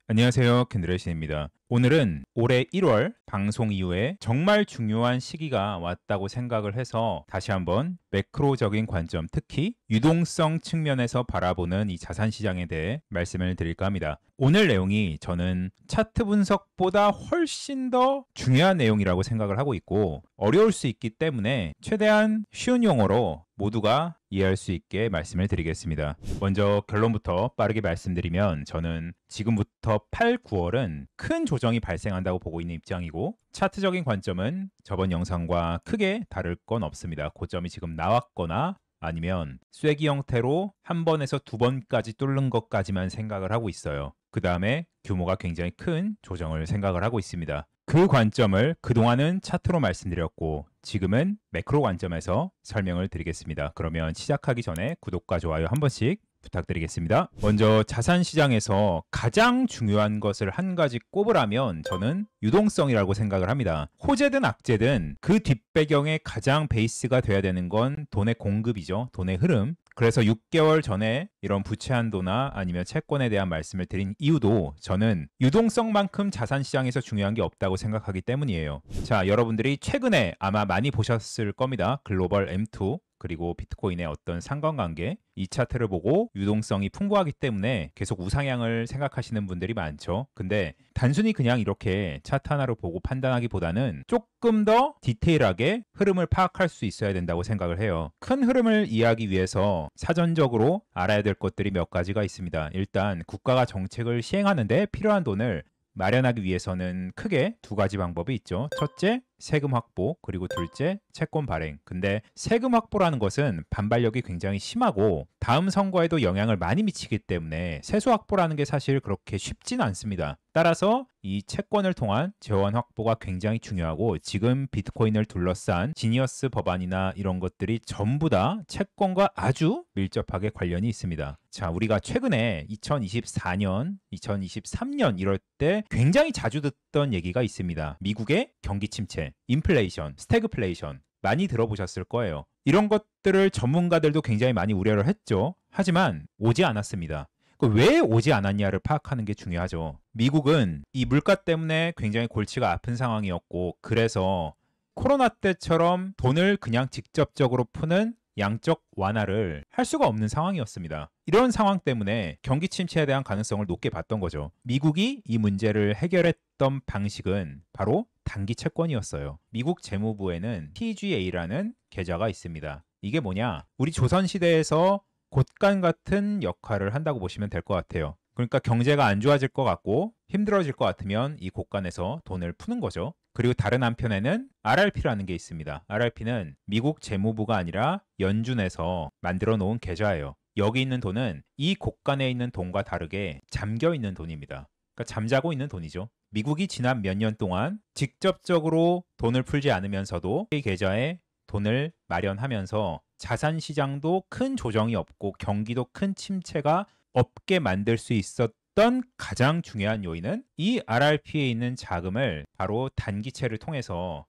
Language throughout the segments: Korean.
안녕하세요. 캔드레신입니다. 오늘은 올해 1월 방송 이후에 정말 중요한 시기가 왔다고 생각을 해서 다시 한번 매크로적인 관점, 특히 유동성 측면에서 바라보는 이 자산시장에 대해 말씀을 드릴까 합니다. 오늘 내용이 저는 차트 분석보다 훨씬 더 중요한 내용이라고 생각을 하고 있고 어려울 수 있기 때문에 최대한 쉬운 용어로 모두가 이해할 수 있게 말씀을 드리겠습니다. 먼저 결론부터 빠르게 말씀드리면 저는 지금부터 8, 9월은 큰 조정이 발생한다고 보고 있는 입장이고 차트적인 관점은 저번 영상과 크게 다를 건 없습니다. 고점이 지금 나왔거나 아니면 쐐기 형태로 한 번에서 두 번까지 뚫는 것까지만 생각을 하고 있어요. 그 다음에 규모가 굉장히 큰 조정을 생각을 하고 있습니다. 그 관점을 그동안은 차트로 말씀드렸고 지금은 매크로 관점에서 설명을 드리겠습니다. 그러면 시작하기 전에 구독과 좋아요 한 번씩 부탁드리겠습니다. 먼저 자산시장에서 가장 중요한 것을 한 가지 꼽으라면 저는 유동성이라고 생각을 합니다. 호재든 악재든 그 뒷배경에 가장 베이스가 돼야 되는 건 돈의 공급이죠. 돈의 흐름. 그래서 6개월 전에 이런 부채 한도나 아니면 채권에 대한 말씀을 드린 이유도 저는 유동성만큼 자산시장에서 중요한 게 없다고 생각하기 때문이에요. 자, 여러분들이 최근에 아마 많이 보셨을 겁니다. 글로벌 M2 그리고 비트코인의 어떤 상관관계, 이 차트를 보고 유동성이 풍부하기 때문에 계속 우상향을 생각하시는 분들이 많죠. 근데 단순히 그냥 이렇게 차트 하나로 보고 판단하기보다는 조금 더 디테일하게 흐름을 파악할 수 있어야 된다고 생각을 해요. 큰 흐름을 이해하기 위해서 사전적으로 알아야 될 것들이 몇 가지가 있습니다. 일단 국가가 정책을 시행하는데 필요한 돈을 마련하기 위해서는 크게 두 가지 방법이 있죠. 첫째, 세금 확보, 그리고 둘째, 채권 발행. 근데 세금 확보라는 것은 반발력이 굉장히 심하고 다음 선거에도 영향을 많이 미치기 때문에 세수 확보라는 게 사실 그렇게 쉽지는 않습니다. 따라서 이 채권을 통한 재원 확보가 굉장히 중요하고 지금 비트코인을 둘러싼 지니어스 법안이나 이런 것들이 전부 다 채권과 아주 밀접하게 관련이 있습니다. 자, 우리가 최근에 2024년, 2023년 이럴 때 굉장히 자주 듣던 얘기가 있습니다. 미국의 경기 침체, 인플레이션, 스태그플레이션 많이 들어보셨을 거예요. 이런 것들을 전문가들도 굉장히 많이 우려를 했죠. 하지만 오지 않았습니다. 왜 오지 않았냐를 파악하는 게 중요하죠. 미국은 이 물가 때문에 굉장히 골치가 아픈 상황이었고 그래서 코로나 때처럼 돈을 그냥 직접적으로 푸는 양적 완화를 할 수가 없는 상황이었습니다. 이런 상황 때문에 경기 침체에 대한 가능성을 높게 봤던 거죠. 미국이 이 문제를 해결했던 방식은 바로 단기 채권이었어요. 미국 재무부에는 TGA라는 계좌가 있습니다. 이게 뭐냐? 우리 조선시대에서 곳간 같은 역할을 한다고 보시면 될 것 같아요. 그러니까 경제가 안 좋아질 것 같고 힘들어질 것 같으면 이 곳간에서 돈을 푸는 거죠. 그리고 다른 한편에는 RRP라는 게 있습니다. RRP는 미국 재무부가 아니라 연준에서 만들어 놓은 계좌예요. 여기 있는 돈은 이 곳간에 있는 돈과 다르게 잠겨 있는 돈입니다. 그러니까 잠자고 있는 돈이죠. 미국이 지난 몇 년 동안 직접적으로 돈을 풀지 않으면서도 이 계좌에 돈을 마련하면서 자산시장도 큰 조정이 없고 경기도 큰 침체가 없게 만들 수 있었던 가장 중요한 요인은 이 RRP에 있는 자금을 바로 단기채를 통해서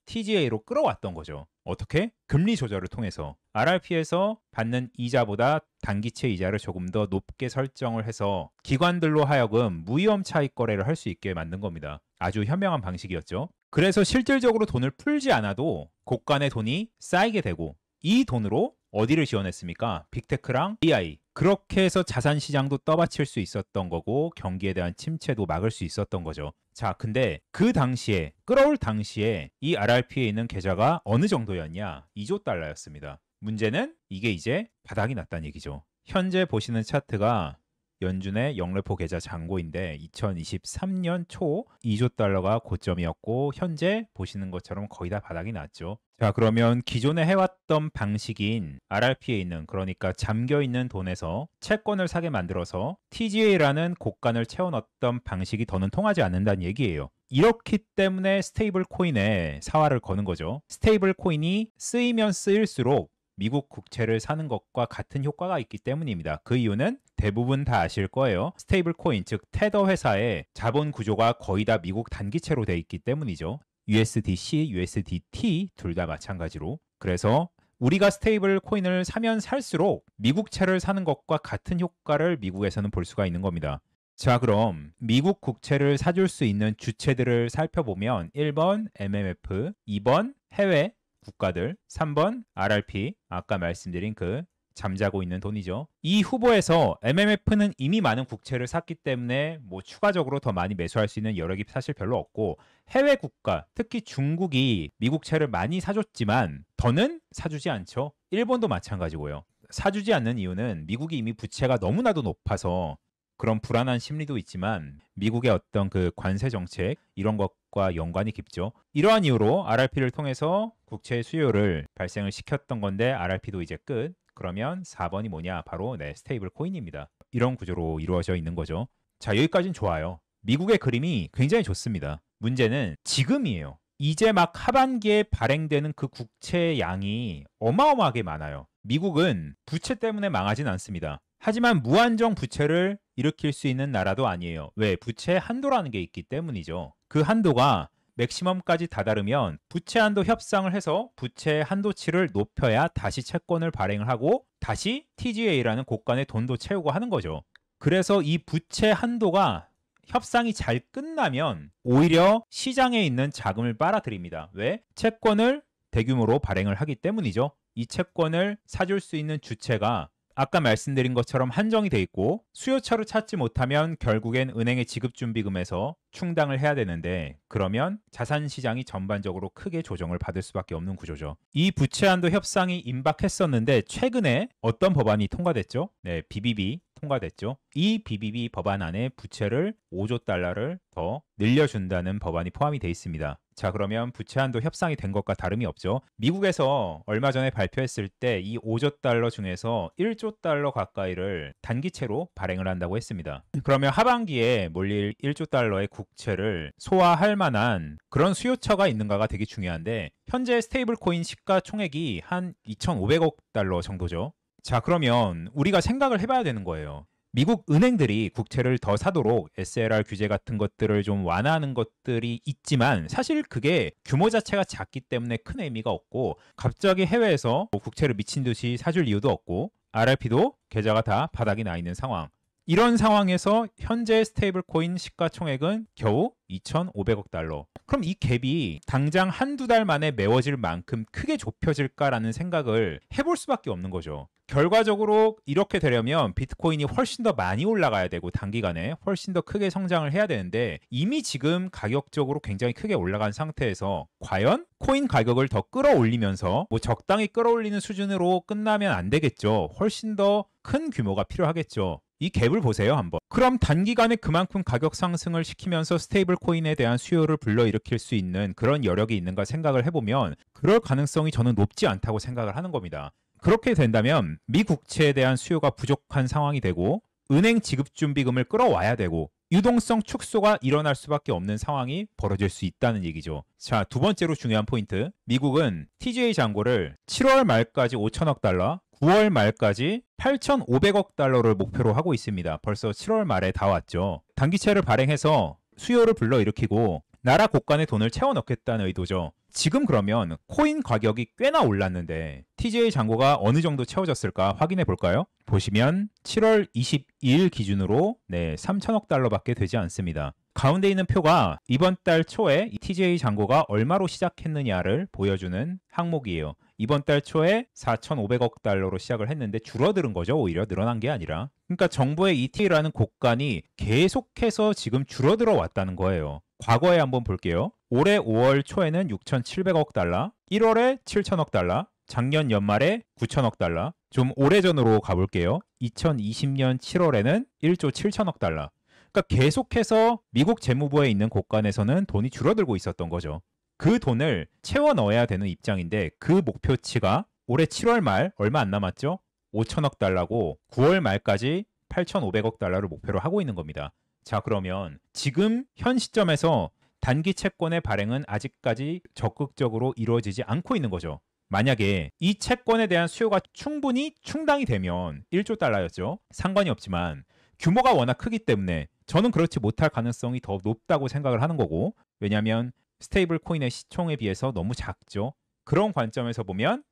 TGA로 끌어왔던 거죠. 어떻게? 금리 조절을 통해서 RRP에서 받는 이자보다 단기채 이자를 조금 더 높게 설정을 해서 기관들로 하여금 무위험 차익 거래를 할 수 있게 만든 겁니다. 아주 현명한 방식이었죠. 그래서 실질적으로 돈을 풀지 않아도 곳간에 돈이 쌓이게 되고 이 돈으로 어디를 지원했습니까? 빅테크랑 AI. 그렇게 해서 자산시장도 떠받칠 수 있었던 거고 경기에 대한 침체도 막을 수 있었던 거죠. 자, 근데 그 당시에 끌어올 당시에 이 RRP에 있는 계좌가 어느 정도였냐? 2조 달러였습니다. 문제는 이게 이제 바닥이 났다는 얘기죠. 현재 보시는 차트가 연준의 영래포 계좌 잔고인데 2023년 초 2조 달러가 고점이었고 현재 보시는 것처럼 거의 다 바닥이 났죠. 자, 그러면 기존에 해왔던 방식인 RRP에 있는 그러니까 잠겨있는 돈에서 채권을 사게 만들어서 TGA라는 곳간을 채워넣었던 방식이 더는 통하지 않는다는 얘기예요. 이렇기 때문에 스테이블 코인에 사활을 거는 거죠. 스테이블 코인이 쓰이면 쓰일수록 미국 국채를 사는 것과 같은 효과가 있기 때문입니다. 그 이유는 대부분 다 아실 거예요. 스테이블 코인, 즉 테더 회사의 자본 구조가 거의 다 미국 단기채로 돼 있기 때문이죠. USDC, USDT 둘 다 마찬가지로. 그래서 우리가 스테이블 코인을 사면 살수록 미국채를 사는 것과 같은 효과를 미국에서는 볼 수가 있는 겁니다. 자, 그럼 미국 국채를 사줄 수 있는 주체들을 살펴보면 1번 MMF, 2번 해외 국가들, 3번 RRP, 아까 말씀드린 그 잠자고 있는 돈이죠. 이 후보에서 MMF는 이미 많은 국채를 샀기 때문에 뭐 추가적으로 더 많이 매수할 수 있는 여력이 사실 별로 없고, 해외 국가, 특히 중국이 미국채를 많이 사줬지만 더는 사주지 않죠. 일본도 마찬가지고요. 사주지 않는 이유는 미국이 이미 부채가 너무나도 높아서 그런 불안한 심리도 있지만 미국의 어떤 그 관세 정책 이런 것과 연관이 깊죠. 이러한 이유로 RRP를 통해서 국채 수요를 발생을 시켰던 건데 RRP도 이제 끝. 그러면 4번이 뭐냐? 바로 스테이블 코인입니다. 이런 구조로 이루어져 있는 거죠. 자, 여기까지는 좋아요. 미국의 그림이 굉장히 좋습니다. 문제는 지금이에요. 이제 막 하반기에 발행되는 그 국채 양이 어마어마하게 많아요. 미국은 부채 때문에 망하진 않습니다. 하지만 무한정 부채를 일으킬 수 있는 나라도 아니에요. 왜? 부채 한도라는 게 있기 때문이죠. 그 한도가 맥시멈까지 다다르면 부채 한도 협상을 해서 부채 한도치를 높여야 다시 채권을 발행을 하고 다시 TGA라는 곳간의 돈도 채우고 하는 거죠. 그래서 이 부채 한도가 협상이 잘 끝나면 오히려 시장에 있는 자금을 빨아들입니다. 왜? 채권을 대규모로 발행을 하기 때문이죠. 이 채권을 사줄 수 있는 주체가 아까 말씀드린 것처럼 한정이 돼 있고 수요처를 찾지 못하면 결국엔 은행의 지급준비금에서 충당을 해야 되는데, 그러면 자산시장이 전반적으로 크게 조정을 받을 수밖에 없는 구조죠. 이 부채 한도 협상이 임박했었는데 최근에 어떤 법안이 통과됐죠? BBB 통과됐죠. 이 BBB 법안 안에 부채를 5조 달러를 더 늘려준다는 법안이 포함이 돼 있습니다. 자, 그러면 부채 한도 협상이 된 것과 다름이 없죠. 미국에서 얼마 전에 발표했을 때 이 5조 달러 중에서 1조 달러 가까이를 단기채로 발행을 한다고 했습니다. 그러면 하반기에 몰릴 1조 달러의 국채를 소화할 만한 그런 수요처가 있는가가 되게 중요한데, 현재 스테이블 코인 시가총액이 한 2,500억 달러 정도죠. 자, 그러면 우리가 생각을 해봐야 되는 거예요. 미국 은행들이 국채를 더 사도록 SLR 규제 같은 것들을 좀 완화하는 것들이 있지만 사실 그게 규모 자체가 작기 때문에 큰 의미가 없고, 갑자기 해외에서 국채를 미친 듯이 사줄 이유도 없고, RRP도 계좌가 다 바닥이 나 있는 상황. 이런 상황에서 현재 스테이블 코인 시가총액은 겨우 2,500억 달러. 그럼 이 갭이 당장 한두 달 만에 메워질 만큼 크게 좁혀질까라는 생각을 해볼 수밖에 없는 거죠. 결과적으로 이렇게 되려면 비트코인이 훨씬 더 많이 올라가야 되고 단기간에 훨씬 더 크게 성장을 해야 되는데, 이미 지금 가격적으로 굉장히 크게 올라간 상태에서 과연 코인 가격을 더 끌어올리면서 뭐 적당히 끌어올리는 수준으로 끝나면 안 되겠죠. 훨씬 더 큰 규모가 필요하겠죠. 이 갭을 보세요 한번. 그럼 단기간에 그만큼 가격 상승을 시키면서 스테이블 코인에 대한 수요를 불러일으킬 수 있는 그런 여력이 있는가 생각을 해보면 그럴 가능성이 저는 높지 않다고 생각을 하는 겁니다. 그렇게 된다면 미 국채에 대한 수요가 부족한 상황이 되고 은행 지급준비금을 끌어와야 되고 유동성 축소가 일어날 수밖에 없는 상황이 벌어질 수 있다는 얘기죠. 자, 두 번째로 중요한 포인트. 미국은 TGA 잔고를 7월 말까지 5천억 달러, 9월 말까지 8,500억 달러를 목표로 하고 있습니다. 벌써 7월 말에 다 왔죠. 단기채를 발행해서 수요를 불러일으키고 나라 곳간에 돈을 채워 넣겠다는 의도죠. 지금 그러면 코인 가격이 꽤나 올랐는데 TGA 잔고가 어느 정도 채워졌을까 확인해 볼까요? 보시면 7월 22일 기준으로 3천억 달러밖에 되지 않습니다. 가운데 있는 표가 이번 달 초에 이 TGA 잔고가 얼마로 시작했느냐를 보여주는 항목이에요. 이번 달 초에 4,500억 달러로 시작을 했는데 줄어드는 거죠. 오히려 늘어난 게 아니라. 그러니까 정부의 ET라는 곳간이 계속해서 지금 줄어들어 왔다는 거예요. 과거에 한번 볼게요. 올해 5월 초에는 6,700억 달러, 1월에 7천억 달러, 작년 연말에 9천억 달러, 좀 오래전으로 가볼게요. 2020년 7월에는 1조 7천억 달러. 그러니까 계속해서 미국 재무부에 있는 곳간에서는 돈이 줄어들고 있었던 거죠. 그 돈을 채워 넣어야 되는 입장인데 그 목표치가 올해 7월 말 얼마 안 남았죠? 5천억 달러고 9월 말까지 8,500억 달러를 목표로 하고 있는 겁니다. 자, 그러면 지금 현 시점에서 단기 채권의 발행은 아직까지 적극적으로 이루어지지 않고 있는 거죠. 만약에 이 채권에 대한 수요가 충분히 충당이 되면 1조 달러였죠. 상관이 없지만 규모가 워낙 크기 때문에 저는 그렇지 못할 가능성이 더 높다고 생각을 하는 거고, 왜냐하면 스테이블 코인의 시총에 비해서 너무 작죠. 그런 관점에서 보면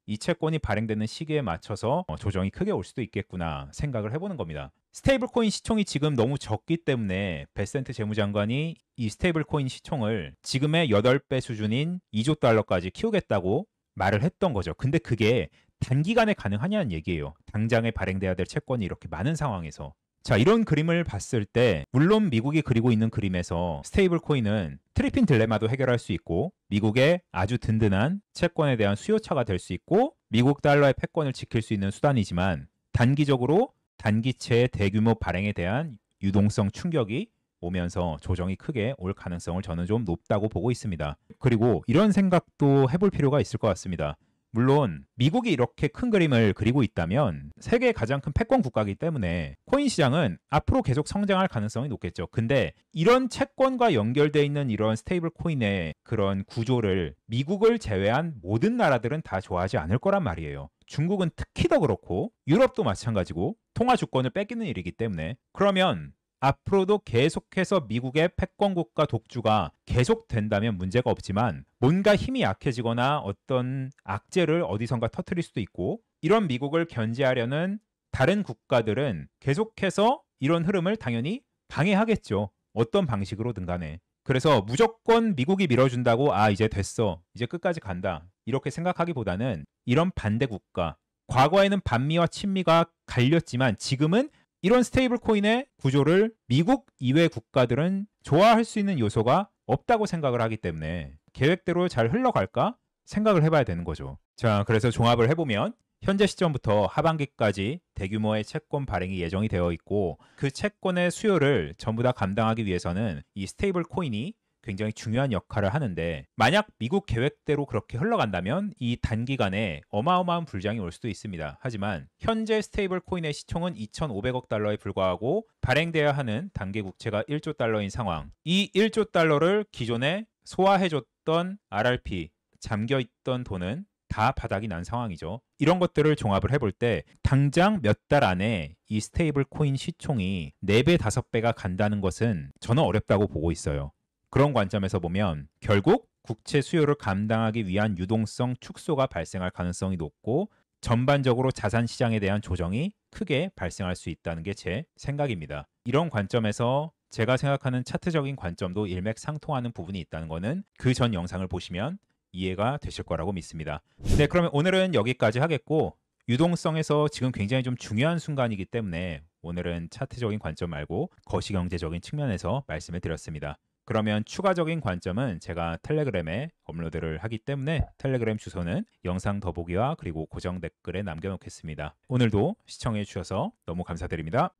이 채권이 발행되는 시기에 맞춰서 조정이 크게 올 수도 있겠구나 생각을 해보는 겁니다. 스테이블 코인 시총이 지금 너무 적기 때문에 베센트 재무장관이 이 스테이블 코인 시총을 지금의 8배 수준인 2조 달러까지 키우겠다고 말을 했던 거죠. 근데 그게 단기간에 가능하냐는 얘기예요. 당장에 발행돼야 될 채권이 이렇게 많은 상황에서. 자, 이런 그림을 봤을 때 물론 미국이 그리고 있는 그림에서 스테이블 코인은 트리핀 딜레마도 해결할 수 있고 미국의 아주 든든한 채권에 대한 수요처가 될 수 있고 미국 달러의 패권을 지킬 수 있는 수단이지만 단기적으로 단기채의 대규모 발행에 대한 유동성 충격이 오면서 조정이 크게 올 가능성을 저는 좀 높다고 보고 있습니다. 그리고 이런 생각도 해볼 필요가 있을 것 같습니다. 물론 미국이 이렇게 큰 그림을 그리고 있다면 세계의 가장 큰 패권 국가이기 때문에 코인 시장은 앞으로 계속 성장할 가능성이 높겠죠. 근데 이런 채권과 연결되어 있는 이런 스테이블 코인의 그런 구조를 미국을 제외한 모든 나라들은 다 좋아하지 않을 거란 말이에요. 중국은 특히 더 그렇고 유럽도 마찬가지고 통화 주권을 뺏기는 일이기 때문에 그러면 앞으로도 계속해서 미국의 패권국가 독주가 계속된다면 문제가 없지만 뭔가 힘이 약해지거나 어떤 악재를 어디선가 터뜨릴 수도 있고 이런 미국을 견제하려는 다른 국가들은 계속해서 이런 흐름을 당연히 방해하겠죠. 어떤 방식으로든 간에. 그래서 무조건 미국이 밀어준다고 이제 됐어. 이제 끝까지 간다. 이렇게 생각하기보다는 이런 반대 국가 과거에는 반미와 친미가 갈렸지만 지금은 이런 스테이블 코인의 구조를 미국 이외 국가들은 좋아할 수 있는 요소가 없다고 생각을 하기 때문에 계획대로 잘 흘러갈까 생각을 해봐야 되는 거죠. 자, 그래서 종합을 해보면 현재 시점부터 하반기까지 대규모의 채권 발행이 예정이 되어 있고 그 채권의 수요를 전부 다 감당하기 위해서는 이 스테이블 코인이 굉장히 중요한 역할을 하는데 만약 미국 계획대로 그렇게 흘러간다면 이 단기간에 어마어마한 불장이 올 수도 있습니다. 하지만 현재 스테이블 코인의 시총은 2,500억 달러에 불과하고 발행돼야 하는 단기 국채가 1조 달러인 상황. 이 1조 달러를 기존에 소화해줬던 RRP, 잠겨있던 돈은 다 바닥이 난 상황이죠. 이런 것들을 종합을 해볼 때 당장 몇 달 안에 이 스테이블 코인 시총이 4배, 5배가 간다는 것은 저는 어렵다고 보고 있어요. 그런 관점에서 보면 결국 국채 수요를 감당하기 위한 유동성 축소가 발생할 가능성이 높고 전반적으로 자산 시장에 대한 조정이 크게 발생할 수 있다는 게 제 생각입니다. 이런 관점에서 제가 생각하는 차트적인 관점도 일맥상통하는 부분이 있다는 것은 그 전 영상을 보시면 이해가 되실 거라고 믿습니다. 네, 그러면 오늘은 여기까지 하겠고 유동성에서 지금 굉장히 좀 중요한 순간이기 때문에 오늘은 차트적인 관점 말고 거시경제적인 측면에서 말씀을 드렸습니다. 그러면 추가적인 관점은 제가 텔레그램에 업로드를 하기 때문에 텔레그램 주소는 영상 더보기와 그리고 고정 댓글에 남겨놓겠습니다. 오늘도 시청해 주셔서 너무 감사드립니다.